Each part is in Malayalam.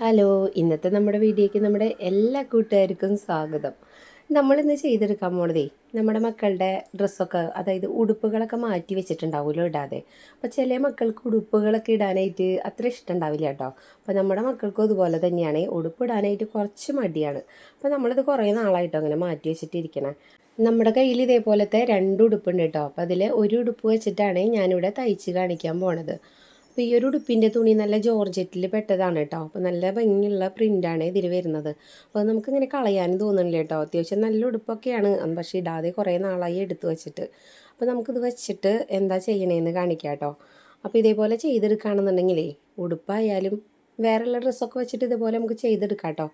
ഹലോ, ഇന്നത്തെ നമ്മുടെ വീഡിയോയ്ക്ക് നമ്മുടെ എല്ലാ കൂട്ടുകാർക്കും സ്വാഗതം. നമ്മളിന്ന് ചെയ്തെടുക്കാൻ പോണതേ നമ്മുടെ മക്കളുടെ ഡ്രസ്സൊക്കെ, അതായത് ഉടുപ്പുകളൊക്കെ മാറ്റി വെച്ചിട്ടുണ്ടാവുമല്ലോ ഇടാതെ. അപ്പോൾ ചില മക്കൾക്ക് ഉടുപ്പുകളൊക്കെ ഇടാനായിട്ട് അത്ര ഇഷ്ടമുണ്ടാവില്ല കേട്ടോ. അപ്പോൾ നമ്മുടെ മക്കൾക്കും അതുപോലെ തന്നെയാണ്, ഉടുപ്പ് ഇടാനായിട്ട് കുറച്ച് മടിയാണ്. അപ്പോൾ നമ്മളിത് കുറേ നാളായിട്ടോ അങ്ങനെ മാറ്റി വെച്ചിട്ടിരിക്കണം. നമ്മുടെ കയ്യിൽ ഇതേപോലത്തെ 2 ഉടുപ്പുണ്ട് കേട്ടോ. അപ്പോൾ അതിൽ ഒരു ഉടുപ്പ് വെച്ചിട്ടാണ് ഞാനിവിടെ തയ്ച്ച് കാണിക്കാൻ പോണത്. അപ്പോൾ ഈ ഒരു ഉടുപ്പിൻ്റെ തുണി നല്ല ജോർജറ്റിൽ പെട്ടതാണ് കേട്ടോ. അപ്പോൾ നല്ല ഭംഗിയുള്ള പ്രിൻ്റാണ് ഇതിൽ വരുന്നത്. അപ്പോൾ നമുക്കിങ്ങനെ കളയാനും തോന്നുന്നില്ല കേട്ടോ. അത്യാവശ്യം നല്ല ഉടുപ്പൊക്കെയാണ്, പക്ഷേ ഇടാതെ കുറേ നാളായി എടുത്തു വെച്ചിട്ട്. അപ്പോൾ നമുക്കിത് വെച്ചിട്ട് എന്താ ചെയ്യണേന്ന് കാണിക്കാം കേട്ടോ. അപ്പോൾ ഇതേപോലെ ചെയ്തെടുക്കുകയാണെന്നുണ്ടെങ്കിലേ ഉടുപ്പായാലും വേറെയുള്ള ഡ്രസ്സൊക്കെ വെച്ചിട്ട് ഇതുപോലെ നമുക്ക് ചെയ്തെടുക്കാം കേട്ടോ.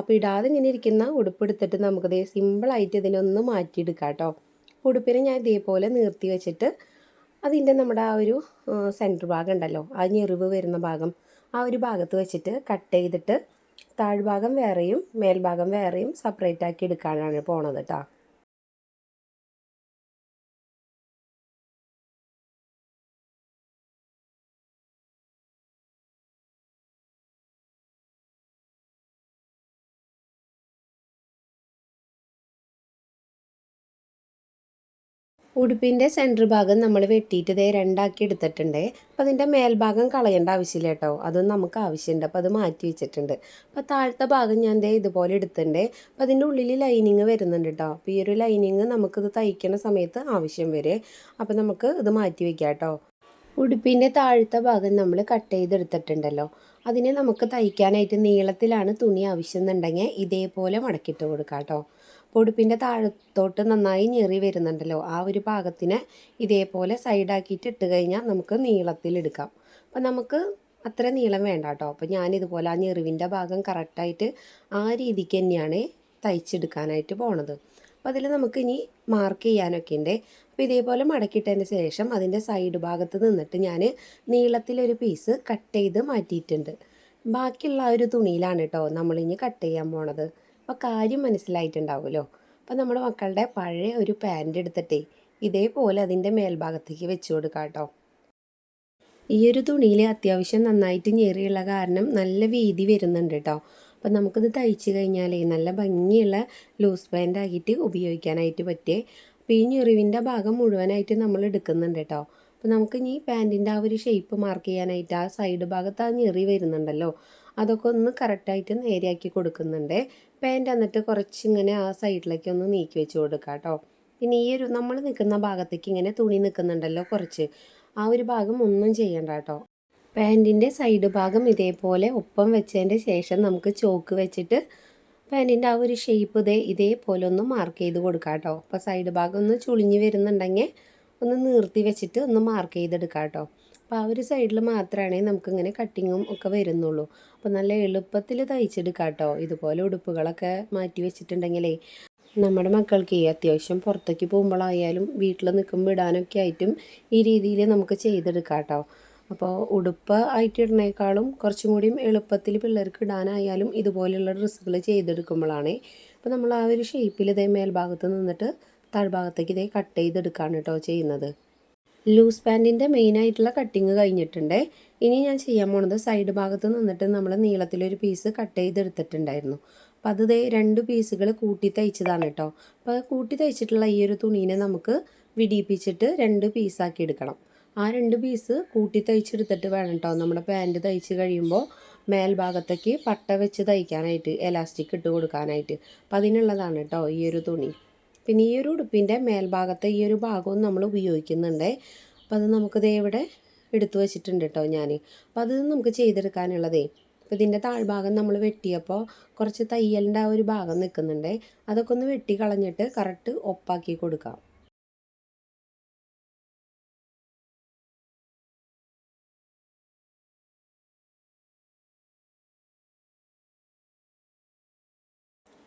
അപ്പോൾ ഇടാതെ ഇങ്ങനെ ഇരിക്കുന്ന ഉടുപ്പ് എടുത്തിട്ട് നമുക്കത് സിമ്പിളായിട്ട് ഇതിനൊന്ന് മാറ്റിയെടുക്കാം കേട്ടോ. ഉടുപ്പിനെ ഞാൻ ഇതേപോലെ നീർത്തി വെച്ചിട്ട് അതിൻ്റെ നമ്മുടെ ആ ഒരു സെൻറ്റർ ഭാഗം ഉണ്ടല്ലോ, ആ ഞെറിവ് വരുന്ന ഭാഗം, ആ ഒരു ഭാഗത്ത് വെച്ചിട്ട് കട്ട് ചെയ്തിട്ട് താഴ്ഭാഗം വേറെയും മേൽഭാഗം വേറെയും സെപ്പറേറ്റ് ആക്കി എടുക്കാനാണ് പോണത് കേട്ടോ. ഉടുപ്പിൻ്റെ സെൻറ്റർ ഭാഗം നമ്മൾ വെട്ടിയിട്ട് ഇതേ രണ്ടാക്കി എടുത്തിട്ടുണ്ട്. അപ്പോൾ അതിൻ്റെ മേൽഭാഗം കളയേണ്ട ആവശ്യമില്ല കേട്ടോ, അതും നമുക്ക് ആവശ്യമുണ്ട്. അപ്പോൾ അത് മാറ്റി വെച്ചിട്ടുണ്ട്. അപ്പോൾ താഴത്തെ ഭാഗം ഞാൻ ദേ ഇതുപോലെ എടുത്തിട്ടുണ്ട്. അപ്പോൾ അതിൻ്റെ ഉള്ളിൽ ലൈനിങ് വരുന്നുണ്ട് കേട്ടോ. അപ്പോൾ ഈ ഒരു ലൈനിങ് നമുക്കിത് തയ്ക്കുന്ന സമയത്ത് ആവശ്യം വരും. അപ്പോൾ നമുക്ക് ഇത് മാറ്റി വയ്ക്കാം കേട്ടോ. ഉടുപ്പിൻ്റെ താഴത്തെ ഭാഗം നമ്മൾ കട്ട് ചെയ്തെടുത്തിട്ടുണ്ടല്ലോ, അതിനെ നമുക്ക് തയ്ക്കാനായിട്ട് നീളത്തിലാണ് തുണി ആവശ്യം എന്നുണ്ടെങ്കിൽ ഇതേപോലെ മടക്കിയിട്ട് കൊടുക്കാം കേട്ടോ. അപ്പോൾ ഉടുപ്പിൻ്റെ താഴത്തോട്ട് നന്നായി ഞെറി വരുന്നുണ്ടല്ലോ, ആ ഒരു ഭാഗത്തിന് ഇതേപോലെ സൈഡാക്കിയിട്ട് ഇട്ട് കഴിഞ്ഞാൽ നമുക്ക് നീളത്തിലെടുക്കാം. അപ്പം നമുക്ക് അത്ര നീളം വേണ്ട കേട്ടോ. അപ്പോൾ ഞാനിതുപോലെ ആ ഞെറിവിൻ്റെ ഭാഗം കറക്റ്റായിട്ട് ആ രീതിക്ക് തന്നെയാണ് തയ്ച്ചെടുക്കാനായിട്ട് പോണത്. അപ്പോൾ അതിൽ നമുക്ക് ഇനി മാർക്ക് ചെയ്യാനൊക്കെ ഉണ്ട്. അപ്പോൾ ഇതേപോലെ മടക്കിയിട്ടതിന് ശേഷം അതിൻ്റെ സൈഡ് ഭാഗത്ത് നിന്നിട്ട് ഞാൻ നീളത്തിലൊരു പീസ് കട്ട് ചെയ്ത് മാറ്റിയിട്ടുണ്ട്. ബാക്കിയുള്ള ആ ഒരു തുണിയിലാണ് കേട്ടോ നമ്മളിനി കട്ട് ചെയ്യാൻ പോണത്. അപ്പോൾ കാര്യം മനസ്സിലായിട്ടുണ്ടാവുമല്ലോ. അപ്പോൾ നമ്മുടെ മക്കളുടെ പഴയ ഒരു പാൻറ് എടുത്തിട്ടേ ഇതേപോലെ അതിൻ്റെ മേൽഭാഗത്തേക്ക് വെച്ച് കൊടുക്കാം കേട്ടോ. ഈ ഒരു തുണിയിൽ അത്യാവശ്യം നന്നായിട്ട് ഞെറിയുള്ള കാരണം നല്ല വീതി വരുന്നുണ്ട് കേട്ടോ. അപ്പം നമുക്കിത് തയ്ച്ച് കഴിഞ്ഞാലേ നല്ല ഭംഗിയുള്ള ലൂസ് പാൻ്റ് ആക്കിയിട്ട് ഉപയോഗിക്കാനായിട്ട് പറ്റിയേ. അപ്പോൾ ഈ ഞെറിവിൻ്റെ ഭാഗം മുഴുവനായിട്ട് നമ്മൾ എടുക്കുന്നുണ്ട് കേട്ടോ. അപ്പോൾ നമുക്ക് ഇനി പാൻറ്റിൻ്റെ ആ ഒരു ഷേപ്പ് മാർക്ക് ചെയ്യാനായിട്ട് ആ സൈഡ് ഭാഗത്ത് ആ ഞെറി വരുന്നുണ്ടല്ലോ, അതൊക്കെ ഒന്ന് കറക്റ്റായിട്ട് നേരെയാക്കി കൊടുക്കുന്നുണ്ട്. പാൻറ്റ് എന്നിട്ട് കുറച്ചിങ്ങനെ ആ സൈഡിലേക്ക് ഒന്ന് നീക്കി വെച്ച് കൊടുക്കാം കേട്ടോ. പിന്നെ ഈ ഒരു നമ്മൾ നിൽക്കുന്ന ഭാഗത്തേക്ക് ഇങ്ങനെ തുണി നിൽക്കുന്നുണ്ടല്ലോ കുറച്ച്, ആ ഒരു ഭാഗം ഒന്നും ചെയ്യണ്ട കേട്ടോ. പാൻറ്റിൻ്റെ സൈഡ് ഭാഗം ഇതേപോലെ ഒപ്പം വെച്ചതിൻ്റെ ശേഷം നമുക്ക് ചോക്ക് വെച്ചിട്ട് പാൻറ്റിൻ്റെ ആ ഒരു ഷേപ്പ് ഇതേപോലെ ഒന്ന് മാർക്ക് ചെയ്ത് കൊടുക്കാം കേട്ടോ. അപ്പോൾ സൈഡ് ഭാഗം ഒന്ന് ചുളിഞ്ഞ് വരുന്നുണ്ടെങ്കിൽ ഒന്ന് നീർത്തി വെച്ചിട്ട് ഒന്ന് മാർക്ക് ചെയ്തെടുക്കാം കേട്ടോ. അപ്പോൾ ആ ഒരു സൈഡിൽ മാത്രമേ നമുക്കിങ്ങനെ കട്ടിങ്ങും ഒക്കെ വരുന്നുള്ളൂ. അപ്പോൾ നല്ല എളുപ്പത്തിൽ തയ്ച്ചെടുക്കാം കേട്ടോ. ഇതുപോലെ ഉടുപ്പുകളൊക്കെ മാറ്റി വെച്ചിട്ടുണ്ടെങ്കിലേ നമ്മുടെ മക്കൾക്ക് അത്യാവശ്യം പുറത്തേക്ക് പോകുമ്പോഴായാലും വീട്ടിൽ നിൽക്കുമ്പോൾ ഇടാനൊക്കെ ആയിട്ടും ഈ രീതിയിൽ നമുക്ക് ചെയ്തെടുക്കാം കേട്ടോ. അപ്പോൾ ഉടുപ്പ് ആയിട്ട് ഇടുന്നേക്കാളും കുറച്ചും കൂടിയും എളുപ്പത്തിൽ പിള്ളേർക്ക് ഇടാനായാലും ഇതുപോലെയുള്ള ഡ്രസ്സുകൾ ചെയ്തെടുക്കുമ്പോഴാണ്. അപ്പോൾ നമ്മൾ ആ ഒരു ഷേപ്പിൽ ഇതേ മേൽഭാഗത്ത് നിന്നിട്ട് താഴ്ഭാഗത്തേക്ക് ഇതേ കട്ട് ചെയ്തെടുക്കുകയാണ് കേട്ടോ ചെയ്യുന്നത്. ലൂസ് പാൻറ്റിൻ്റെ മെയിനായിട്ടുള്ള കട്ടിങ് കഴിഞ്ഞിട്ടുണ്ട്. ഇനി ഞാൻ ചെയ്യാൻ പോണത് സൈഡ് ഭാഗത്ത് നിന്നിട്ട് നമ്മൾ നീളത്തിലൊരു പീസ് കട്ട് ചെയ്തെടുത്തിട്ടുണ്ടായിരുന്നു. അപ്പോൾ അത് 2 പീസുകൾ കൂട്ടി തയ്ച്ചതാണ് കേട്ടോ. അപ്പോൾ കൂട്ടി തയ്ച്ചിട്ടുള്ള ഈ ഒരു തുണീനെ നമുക്ക് വിടിയിപ്പിച്ചിട്ട് 2 പീസാക്കി എടുക്കണം. ആ 2 പീസ് കൂട്ടി തയ്ച്ചെടുത്തിട്ട് വേണം കേട്ടോ നമ്മുടെ പാൻറ്റ് തയ്ച്ച് കഴിയുമ്പോൾ മേൽഭാഗത്തേക്ക് പട്ട വെച്ച് തയ്ക്കാനായിട്ട്, എലാസ്റ്റിക് ഇട്ട് കൊടുക്കാനായിട്ട്. അപ്പോൾ അതിനുള്ളതാണ് കേട്ടോ ഈ ഒരു തുണി. പിന്നെ ഈ ഒരു ഉടുപ്പിൻ്റെ മേൽഭാഗത്തെ ഈ ഒരു ഭാഗവും നമ്മൾ ഉപയോഗിക്കുന്നുണ്ട്. അപ്പോൾ അത് നമുക്കിത് ഇവിടെ എടുത്തു വെച്ചിട്ടുണ്ട് കേട്ടോ ഞാൻ. അപ്പോൾ അത് നമുക്ക് ചെയ്തെടുക്കാനുള്ളതേ. അപ്പോൾ ഇതിൻ്റെ താഴ്ഭാഗം നമ്മൾ വെട്ടിയപ്പോൾ കുറച്ച് തയ്യലിൻ്റെ ആ ഒരു ഭാഗം നിൽക്കുന്നുണ്ട്, അതൊക്കെ ഒന്ന് വെട്ടി കളഞ്ഞിട്ട് കറക്റ്റ് ഒപ്പാക്കി കൊടുക്കാം.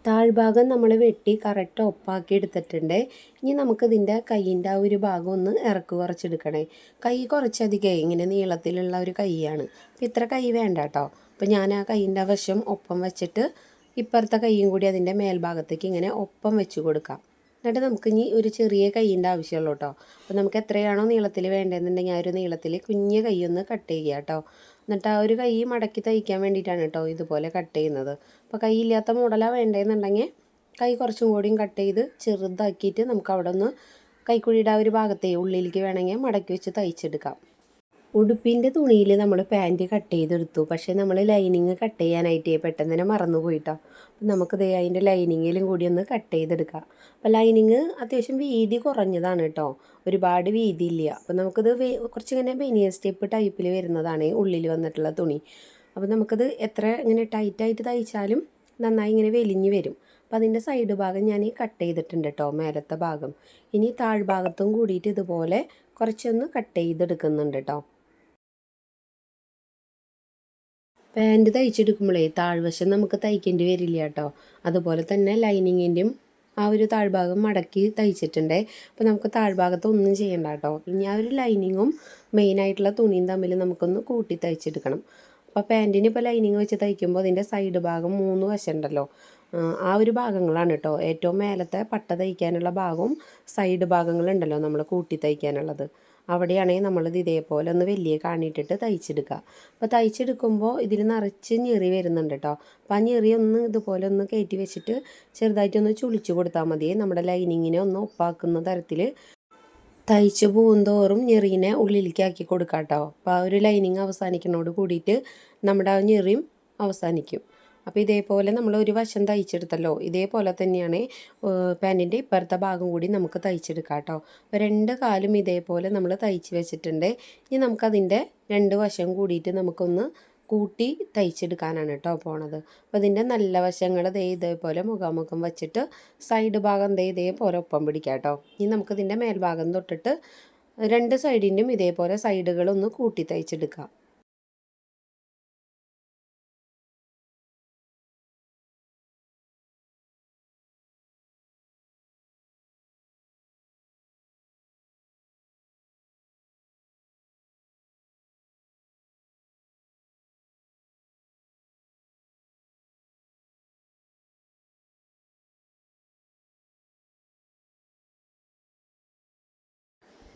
താഴ്ഭാഗം നമ്മൾ വെട്ടി കറക്റ്റ് ഒപ്പാക്കി എടുത്തിട്ടുണ്ട്. ഇനി നമുക്കിതിൻ്റെ കൈയിൻ്റെ ആ ഒരു ഭാഗം ഒന്ന് ഇറക്ക് കുറച്ചെടുക്കണേ. കൈ കുറച്ചധികം ഇങ്ങനെ നീളത്തിലുള്ള ഒരു കൈയാണ്. അപ്പോൾ ഇത്ര കൈ വേണ്ട കേട്ടോ. അപ്പോൾ ഞാൻ ആ കൈയിൻ്റെ വശം ഒപ്പം വെച്ചിട്ട് ഇപ്പുറത്തെ കൈയും കൂടി അതിൻ്റെ മേൽഭാഗത്തേക്ക് ഇങ്ങനെ ഒപ്പം വെച്ച് കൊടുക്കാം. എന്നിട്ട് നമുക്കിനി ഒരു ചെറിയ കൈയിൻ്റെ ആവശ്യമുള്ളൂ കേട്ടോ. അപ്പോൾ നമുക്ക് എത്രയാണോ നീളത്തിൽ വേണ്ടതെന്നുണ്ടെങ്കിൽ ആ ഒരു നീളത്തിൽ കുഞ്ഞ് കൈയൊന്ന് കട്ട് ചെയ്യുക കേട്ടോ. എന്നിട്ട് ആ ഒരു കൈ മടക്കി തയ്ക്കാൻ വേണ്ടിയിട്ടാണ് കേട്ടോ ഇതുപോലെ കട്ട് ചെയ്യുന്നത്. അപ്പോൾ കൈ ഇല്ലാത്ത മോഡലാണ് വേണ്ടതെന്നുണ്ടെങ്കിൽ കൈ കുറച്ചും കൂടിയും കട്ട് ചെയ്ത് ചെറുതാക്കിയിട്ട് നമുക്ക് അവിടെ ഒന്ന് കൈക്കുഴിയുടെ ആ ഒരു ഭാഗത്തെ ഉള്ളിലേക്ക് വേണമെങ്കിൽ മടക്കി വെച്ച് തയ്ച്ചെടുക്കാം. ഉടുപ്പിൻ്റെ തുണിയിൽ നമ്മൾ പാൻറ്റ് കട്ട് ചെയ്തെടുത്തു. പക്ഷേ നമ്മൾ ലൈനിങ് കട്ട് ചെയ്യാനായിട്ട് പെട്ടെന്ന് തന്നെ മറന്നു പോയിട്ടോ. അപ്പം നമുക്കിത് അതിൻ്റെ ലൈനിങ്ങിലും കൂടി ഒന്ന് കട്ട് ചെയ്തെടുക്കാം. അപ്പോൾ ലൈനിങ് അത്യാവശ്യം വീതി കുറഞ്ഞതാണ് കേട്ടോ, ഒരുപാട് വീതി ഇല്ല. അപ്പോൾ നമുക്കിത് കുറച്ചിങ്ങനെ ബനിയൻ സ്റ്റെപ്പ് ടൈപ്പിൽ വരുന്നതാണ് ഉള്ളിൽ വന്നിട്ടുള്ള തുണി. അപ്പോൾ നമുക്കിത് എത്ര ഇങ്ങനെ ടൈറ്റായിട്ട് തയ്ച്ചാലും നന്നായി ഇങ്ങനെ വലിഞ്ഞ് വരും. അപ്പോൾ അതിൻ്റെ സൈഡ് ഭാഗം ഞാൻ കട്ട് ചെയ്തിട്ടുണ്ട് കേട്ടോ, മേലത്തെ ഭാഗം. ഇനി താഴ്ഭാഗത്തും കൂടിയിട്ട് ഇതുപോലെ കുറച്ചൊന്ന് കട്ട് ചെയ്തെടുക്കുന്നുണ്ട് കേട്ടോ. പാൻറ്റ് തയ്ച്ചെടുക്കുമ്പോഴേ താഴ്വശം നമുക്ക് തയ്ക്കേണ്ടി വരില്ല കേട്ടോ. അതുപോലെ തന്നെ ലൈനിങ്ങിൻ്റെയും ആ ഒരു താഴ്ഭാഗം മടക്കി തയ്ച്ചിട്ടുണ്ടേ. അപ്പോൾ നമുക്ക് താഴ്ഭാഗത്ത് ഒന്നും ചെയ്യണ്ട കേട്ടോ. ഇനി ആ ഒരു ലൈനിങ്ങും മെയിനായിട്ടുള്ള തുണിയും തമ്മിൽ നമുക്കൊന്ന് കൂട്ടി തയ്ച്ചെടുക്കണം. അപ്പോൾ പാൻറ്റിന് ഇപ്പോൾ ലൈനിങ് വെച്ച് തയ്ക്കുമ്പോൾ അതിൻ്റെ സൈഡ് ഭാഗം 3 വശം ഉണ്ടല്ലോ, ആ ഒരു ഭാഗങ്ങളാണ് കേട്ടോ ഏറ്റവും മേലത്തെ പട്ട തയ്ക്കാനുള്ള ഭാഗവും സൈഡ് ഭാഗങ്ങളുണ്ടല്ലോ നമ്മൾ കൂട്ടി തയ്ക്കാനുള്ളത്. അവിടെയാണെങ്കിൽ നമ്മളിത് ഇതേപോലെ ഒന്ന് വലിയ കാണിട്ടിട്ട് തയ്ച്ചെടുക്കുക. അപ്പോൾ തയ്ച്ചെടുക്കുമ്പോൾ ഇതിൽ നിറച്ച് ഞെറി വരുന്നുണ്ട് കേട്ടോ. അപ്പോൾ ആ ഞെറി ഒന്ന് ഇതുപോലെ ഒന്ന് കയറ്റി വെച്ചിട്ട് ചെറുതായിട്ടൊന്ന് ചുളിച്ച് കൊടുത്താൽ മതി. നമ്മുടെ ലൈനിങ്ങിനെ ഒന്ന് ഒപ്പാക്കുന്ന തരത്തിൽ തയ്ച്ച് പോകുന്തോറും ഞെറീനെ ഉള്ളിലേക്കാക്കി കൊടുക്കാം കേട്ടോ. അപ്പോൾ ആ ഒരു ലൈനിങ് അവസാനിക്കുന്നതോട് കൂടിയിട്ട് നമ്മുടെ ആ ഞെറിയും അവസാനിക്കും. അപ്പോൾ ഇതേപോലെ നമ്മൾ ഒരു വശം തയ്ച്ചെടുത്തല്ലോ, ഇതേപോലെ തന്നെയാണ് പാൻറ്റിൻ്റെ ഇപ്പുറത്തെ ഭാഗം കൂടി നമുക്ക് തയ്ച്ചെടുക്കാം കേട്ടോ. അപ്പോൾ 2 കാലും ഇതേപോലെ നമ്മൾ തയ്ച്ച് വെച്ചിട്ടുണ്ട്. ഇനി നമുക്കതിൻ്റെ 2 വശം കൂടിയിട്ട് നമുക്കൊന്ന് കൂട്ടി തയ്ച്ചെടുക്കാനാണ് കേട്ടോ പോണത്. അപ്പോൾ ഇതിൻ്റെ നല്ല വശങ്ങൾ ഇതേപോലെ മുഖാമുഖം വെച്ചിട്ട് സൈഡ് ഭാഗം ഇതേപോലെ ഒപ്പം പിടിക്കാം കേട്ടോ. ഇനി നമുക്കിതിൻ്റെ മേൽഭാഗം തൊട്ടിട്ട് 2 സൈഡിൻ്റെയും ഇതേപോലെ സൈഡുകളൊന്ന് കൂട്ടി തയ്ച്ചെടുക്കാം.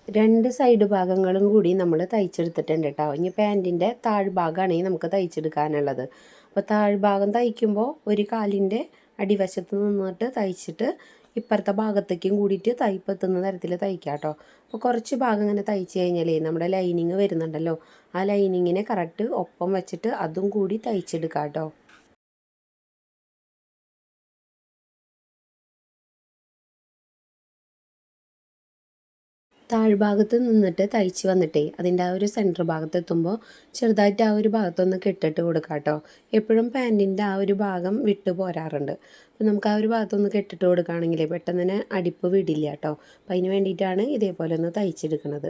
രണ്ട് സൈഡ് ഭാഗങ്ങളും കൂടി നമ്മൾ തയ്ച്ചെടുത്തിട്ടുണ്ട് കേട്ടോ. ഇനി പാൻറ്റിൻ്റെ താഴ്ഭാഗമാണ് നമുക്ക് തയ്ച്ചെടുക്കാനുള്ളത്. അപ്പോൾ താഴ്ഭാഗം തയ്ക്കുമ്പോൾ ഒരു കാലിൻ്റെ അടിവശത്ത് നിന്നിട്ട് തയ്ച്ചിട്ട് ഇപ്പുറത്തെ ഭാഗത്തേക്കും കൂടിയിട്ട് തയ്പ്പെത്തുന്ന തരത്തിൽ തയ്ക്കാം കേട്ടോ. അപ്പോൾ കുറച്ച് ഭാഗം ഇങ്ങനെ തയ്ച്ച് കഴിഞ്ഞാലേ നമ്മുടെ ലൈനിങ് വരുന്നുണ്ടല്ലോ, ആ ലൈനിങ്ങിനെ കറക്റ്റ് ഒപ്പം വെച്ചിട്ട് അതും കൂടി തയ്ച്ചെടുക്കാം കേട്ടോ. താഴ്ഭാഗത്ത് നിന്നിട്ട് തയ്ച്ച് വന്നിട്ടേ അതിൻ്റെ ആ ഒരു സെൻറ്റർ ഭാഗത്ത് എത്തുമ്പോൾ ചെറുതായിട്ട് ആ ഒരു ഭാഗത്തൊന്ന് കെട്ടിട്ട് കൊടുക്കാം കേട്ടോ. എപ്പോഴും പാൻറ്റിൻ്റെ ആ ഒരു ഭാഗം വിട്ടു പോരാറുണ്ട്. അപ്പോൾ നമുക്ക് ആ ഒരു ഭാഗത്തൊന്ന് കെട്ടിട്ട് കൊടുക്കുകയാണെങ്കിൽ പെട്ടെന്ന് തന്നെ അടിപ്പ് വിടില്ല കേട്ടോ. അപ്പോൾ അതിന് വേണ്ടിയിട്ടാണ് ഇതേപോലെ ഒന്ന് തയ്ച്ചെടുക്കുന്നത്.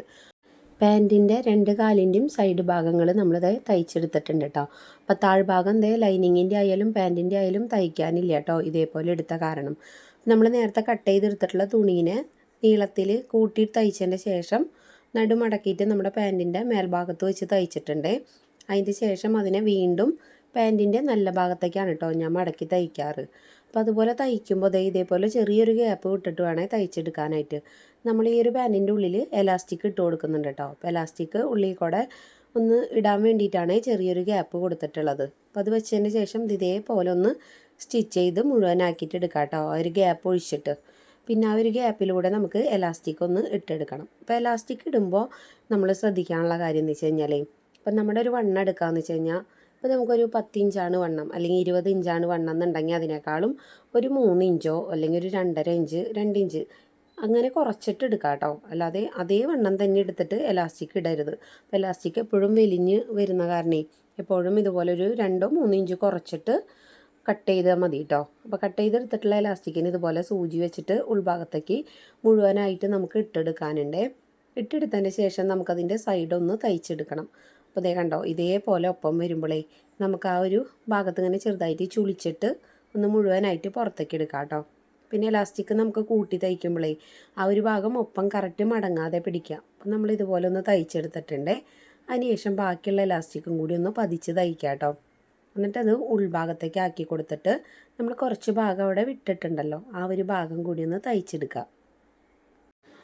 പാൻറ്റിൻ്റെ 2 കാലിൻ്റെയും സൈഡ് ഭാഗങ്ങൾ നമ്മളിത് തയ്ച്ചെടുത്തിട്ടുണ്ട് കേട്ടോ. അപ്പോൾ താഴ്ഭാഗം ലൈനിങ്ങിൻ്റെ ആയാലും പാൻറ്റിൻ്റെ ആയാലും തയ്ക്കാനില്ല കേട്ടോ, ഇതേപോലെ എടുത്ത കാരണം. നമ്മൾ നേരത്തെ കട്ട് ചെയ്തെടുത്തിട്ടുള്ള തുണീനെ നീളത്തിൽ കൂട്ടി തയ്ച്ചതിൻ്റെ ശേഷം നടുമടക്കിയിട്ട് നമ്മുടെ പാൻറ്റിൻ്റെ മേൽഭാഗത്ത് വെച്ച് തയ്ച്ചിട്ടുണ്ട്. അതിന് ശേഷം അതിനെ വീണ്ടും പാൻറ്റിൻ്റെ നല്ല ഭാഗത്തേക്കാണ് കേട്ടോ ഞാൻ മടക്കി തയ്ക്കാറ്. അപ്പോൾ അതുപോലെ തയ്ക്കുമ്പോൾ ഇതേപോലെ ചെറിയൊരു ഗ്യാപ്പ് വിട്ടിട്ട് വേണേൽ തയ്ച്ചെടുക്കാനായിട്ട്. നമ്മൾ ഈ ഒരു പാൻറ്റിൻ്റെ ഉള്ളിൽ എലാസ്റ്റിക് ഇട്ട് കൊടുക്കുന്നുണ്ട് കേട്ടോ. അപ്പോൾ എലാസ്റ്റിക് ഉള്ളിൽ കൂടെ ഒന്ന് ഇടാൻ വേണ്ടിയിട്ടാണ് ചെറിയൊരു ഗ്യാപ്പ് കൊടുത്തിട്ടുള്ളത്. അപ്പോൾ അത് വെച്ചതിന് ശേഷം ഇതേപോലെ ഒന്ന് സ്റ്റിച്ച് ചെയ്ത് മുഴുവനാക്കിയിട്ട് എടുക്കാം കേട്ടോ, ആ ഒരു ഗ്യാപ്പ് ഒഴിച്ചിട്ട്. പിന്നെ ആ ഒരു ഗ്യാപ്പിലൂടെ നമുക്ക് എലാസ്റ്റിക് ഒന്ന് ഇട്ടെടുക്കണം. അപ്പോൾ എലാസ്റ്റിക് ഇടുമ്പോൾ നമ്മൾ ശ്രദ്ധിക്കാനുള്ള കാര്യം എന്ന് വെച്ച് കഴിഞ്ഞാൽ, ഇപ്പം നമ്മുടെ ഒരു വണ്ണം എടുക്കാമെന്ന് വെച്ച് കഴിഞ്ഞാൽ, ഇപ്പോൾ നമുക്കൊരു 10 ഇഞ്ചാണ് വണ്ണം അല്ലെങ്കിൽ 20 ഇഞ്ചാണ് വണ്ണം എന്നുണ്ടെങ്കിൽ അതിനേക്കാളും ഒരു 3 ഇഞ്ചോ അല്ലെങ്കിൽ ഒരു 2.5 ഇഞ്ച് 2 ഇഞ്ച് അങ്ങനെ കുറച്ചിട്ട് എടുക്കാം കേട്ടോ. അല്ലാതെ അതേ വണ്ണം തന്നെ എടുത്തിട്ട് എലാസ്റ്റിക് ഇടരുത്. അപ്പോൾ എലാസ്റ്റിക് എപ്പോഴും വലിഞ്ഞ് വരുന്ന കാരണേ എപ്പോഴും ഇതുപോലെ ഒരു 2-3 ഇഞ്ച് കുറച്ചിട്ട് കട്ട് ചെയ്താൽ മതി കേട്ടോ. അപ്പോൾ കട്ട് ചെയ്തെടുത്തിട്ടുള്ള എലാസ്റ്റിക്കിന് ഇതുപോലെ സൂചി വെച്ചിട്ട് ഉൾഭാഗത്തേക്ക് മുഴുവനായിട്ട് നമുക്ക് ഇട്ടെടുക്കാനുണ്ട്. ഇട്ടെടുത്തതിന് ശേഷം നമുക്കതിൻ്റെ സൈഡൊന്ന് തയ്ച്ചെടുക്കണം. അപ്പോൾ അതേ കണ്ടോ, ഇതേപോലെ ഒപ്പം വരുമ്പോഴേ നമുക്ക് ആ ഒരു ഭാഗത്ത് ഇങ്ങനെ ചെറുതായിട്ട് ചുളിച്ചിട്ട് ഒന്ന് മുഴുവനായിട്ട് പുറത്തേക്ക് എടുക്കാം കേട്ടോ. പിന്നെ എലാസ്റ്റിക് നമുക്ക് കൂട്ടി തയ്ക്കുമ്പോഴേ ആ ഒരു ഭാഗം ഒപ്പം കറക്റ്റ് മടങ്ങാതെ പിടിക്കാം. അപ്പം നമ്മൾ ഇതുപോലെ ഒന്ന് തയ്ച്ചെടുത്തിട്ടുണ്ട്. അതിനുശേഷം ബാക്കിയുള്ള എലാസ്റ്റിക്കും കൂടി ഒന്ന് പതിച്ച് തയ്ക്കാം കേട്ടോ. എന്നിട്ടത് ഉൾഭാഗത്തേക്ക് ആക്കി കൊടുത്തിട്ട് നമ്മൾ കുറച്ച് ഭാഗം അവിടെ വിട്ടിട്ടുണ്ടല്ലോ, ആ ഒരു ഭാഗം കൂടി ഒന്ന് തയ്ച്ചെടുക്കുക.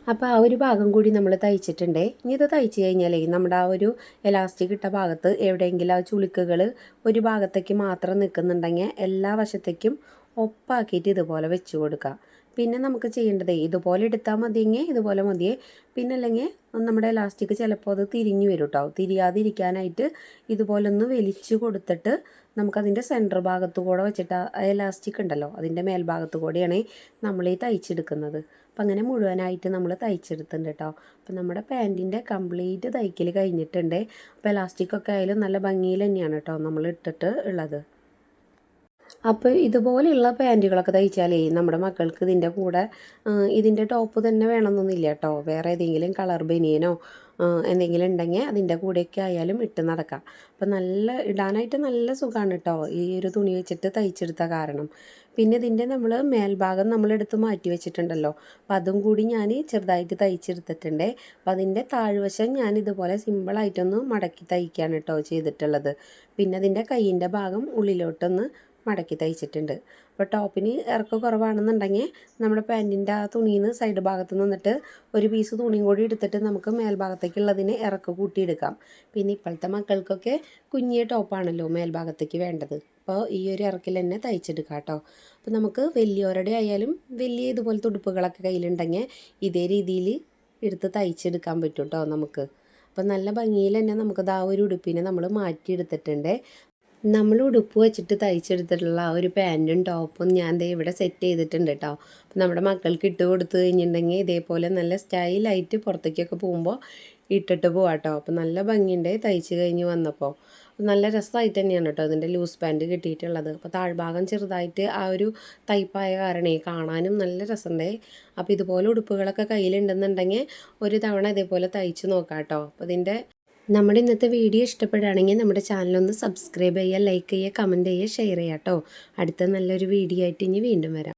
അപ്പോൾ ആ ഒരു ഭാഗം കൂടി നമ്മൾ തയ്ച്ചിട്ടുണ്ട്. ഇനി ഇത് തയ്ച്ച് കഴിഞ്ഞാലേ നമ്മുടെ ആ ഒരു എലാസ്റ്റിക് ഇട്ട ഭാഗത്ത് എവിടെയെങ്കിലും ആ ചുളുക്കുകൾ ഒരു ഭാഗത്തേക്ക് മാത്രം നിൽക്കുന്നുണ്ടെങ്കിൽ എല്ലാ വശത്തേക്കും ഒപ്പാക്കിയിട്ട് ഇതുപോലെ വെച്ച് കൊടുക്കുക. പിന്നെ നമുക്ക് ചെയ്യേണ്ടതേ ഇതുപോലെ എടുത്താൽ മതിയെങ്കിൽ ഇതുപോലെ മതിയേ. പിന്നെ അല്ലെങ്കിൽ നമ്മുടെ എലാസ്റ്റിക് ചിലപ്പോൾ അത് തിരിഞ്ഞു വരും കേട്ടോ. തിരിയാതിരിക്കാനായിട്ട് ഇതുപോലെ ഒന്ന് വലിച്ചു കൊടുത്തിട്ട് നമുക്കതിൻ്റെ സെൻറ്റർ ഭാഗത്തു കൂടെ വെച്ചിട്ട് എലാസ്റ്റിക് ഉണ്ടല്ലോ അതിൻ്റെ മേൽഭാഗത്തു കൂടെയാണ് നമ്മൾ ഈ തയ്ച്ചെടുക്കുന്നത്. അപ്പം അങ്ങനെ മുഴുവനായിട്ട് നമ്മൾ തയ്ച്ചെടുത്തിട്ടുണ്ട് കേട്ടോ. അപ്പം നമ്മുടെ പാൻറ്റിൻ്റെ കംപ്ലീറ്റ് തയ്ക്കൽ കഴിഞ്ഞിട്ടുണ്ട്. അപ്പോൾ എലാസ്റ്റിക്കൊക്കെ ആയാലും നല്ല ഭംഗിയിൽ തന്നെയാണ് കേട്ടോ നമ്മൾ ഇട്ടിട്ട് ഉള്ളത്. അപ്പോൾ ഇതുപോലെയുള്ള പാൻറ്റുകളൊക്കെ തയ്ച്ചാലേ നമ്മുടെ മക്കൾക്ക് ഇതിൻ്റെ കൂടെ ഇതിൻ്റെ ടോപ്പ് തന്നെ വേണമെന്നൊന്നുമില്ല കേട്ടോ. വേറെ ഏതെങ്കിലും കളർ ബനിയനോ എന്തെങ്കിലും ഉണ്ടെങ്കിൽ അതിൻ്റെ കൂടെയൊക്കെ ആയാലും ഇട്ട് നടക്കാം. അപ്പോൾ നല്ല ഇടാനായിട്ട് നല്ല സുഖമാണ് കേട്ടോ ഈ ഒരു തുണി വെച്ചിട്ട് തയ്ച്ചെടുത്ത കാരണം. പിന്നെ ഇതിൻ്റെ നമ്മൾ മേൽഭാഗം നമ്മളെടുത്ത് മാറ്റി വെച്ചിട്ടുണ്ടല്ലോ, അപ്പോൾ അതും കൂടി ഞാൻ ചെറുതായിട്ട് തയ്ച്ചെടുത്തിട്ടുണ്ട്. അപ്പോൾ അതിൻ്റെ താഴ്വശം ഞാൻ ഇതുപോലെ സിമ്പിളായിട്ടൊന്ന് മടക്കി തയ്ക്കുകയാണ് കേട്ടോ ചെയ്തിട്ടുള്ളത്. പിന്നെ അതിൻ്റെ കയ്യിൻ്റെ ഭാഗം ഉള്ളിലോട്ടൊന്ന് മടക്കി തയ്ച്ചിട്ടുണ്ട്. അപ്പോൾ ടോപ്പിന് ഇറക്കം കുറവാണെന്നുണ്ടെങ്കിൽ നമ്മുടെ പാൻറ്റിൻ്റെ ആ തുണിയിൽ നിന്ന് സൈഡ് ഭാഗത്ത് നിന്നിട്ട് ഒരു പീസ് തുണിയും കൂടി എടുത്തിട്ട് നമുക്ക് മേൽഭാഗത്തേക്കുള്ളതിന് ഇറക്കം കൂട്ടിയെടുക്കാം. പിന്നെ ഇപ്പോഴത്തെ മക്കൾക്കൊക്കെ കുഞ്ഞിയ ടോപ്പാണല്ലോ മേൽഭാഗത്തേക്ക് വേണ്ടത്. അപ്പോൾ ഈ ഒരു ഇറക്കിൽ തന്നെ തയ്ച്ചെടുക്കാം കേട്ടോ. അപ്പോൾ നമുക്ക് വലിയവരുടെ ആയാലും വലിയ ഇതുപോലത്തെ ഉടുപ്പുകളൊക്കെ കയ്യിലുണ്ടെങ്കിൽ ഇതേ രീതിയിൽ എടുത്ത് തയ്ച്ചെടുക്കാൻ പറ്റും കേട്ടോ നമുക്ക്. അപ്പോൾ നല്ല ഭംഗിയിൽ തന്നെ നമുക്കത് ആ ഒരു ഉടുപ്പിനെ നമ്മൾ മാറ്റിയെടുത്തിട്ടുണ്ട്. നമ്മൾ ഉടുപ്പ് വെച്ചിട്ട് തയ്ച്ചെടുത്തിട്ടുള്ള ആ ഒരു പാൻറ്റും ടോപ്പും ഞാൻ ദേ ഇവിടെ സെറ്റ് ചെയ്തിട്ടുണ്ട് കേട്ടോ. അപ്പം നമ്മുടെ മക്കൾക്ക് ഇട്ട് കൊടുത്തു കഴിഞ്ഞിട്ടുണ്ടെങ്കിൽ ഇതേപോലെ നല്ല സ്റ്റൈലായിട്ട് പുറത്തേക്കൊക്കെ പോകുമ്പോൾ ഇട്ടിട്ട് പോവാം കേട്ടോ. അപ്പം നല്ല ഭംഗിയുണ്ട് തയ്ച്ച് കഴിഞ്ഞ് വന്നപ്പോൾ. നല്ല രസമായിട്ട് തന്നെയാണ് കേട്ടോ ഇതിൻ്റെ ലൂസ് പാൻറ്റ് കിട്ടിയിട്ടുള്ളത്. അപ്പോൾ താഴ്ഭാഗം ചെറുതായിട്ട് ആ ഒരു തയ്പ്പായ കാരണേ കാണാനും നല്ല രസമുണ്ട്. അപ്പോൾ ഇതുപോലെ ഉടുപ്പുകളൊക്കെ കയ്യിലുണ്ടെന്നുണ്ടെങ്കിൽ ഒരു തവണ ഇതേപോലെ തയ്ച്ച് നോക്കാം കേട്ടോ. അപ്പോൾ ഇതിൻ്റെ നമ്മുടെ ഇന്നത്തെ വീഡിയോ ഇഷ്ടപ്പെടുകയാണെങ്കിൽ നമ്മുടെ ചാനലൊന്ന് സബ്സ്ക്രൈബ് ചെയ്യുക, ലൈക്ക് ചെയ്യുക, കമൻറ്റ് ചെയ്യുക, ഷെയർ ചെയ്യുക കേട്ടോ. അടുത്ത നല്ലൊരു വീഡിയോ ആയിട്ട് ഇനി വീണ്ടും വരാം.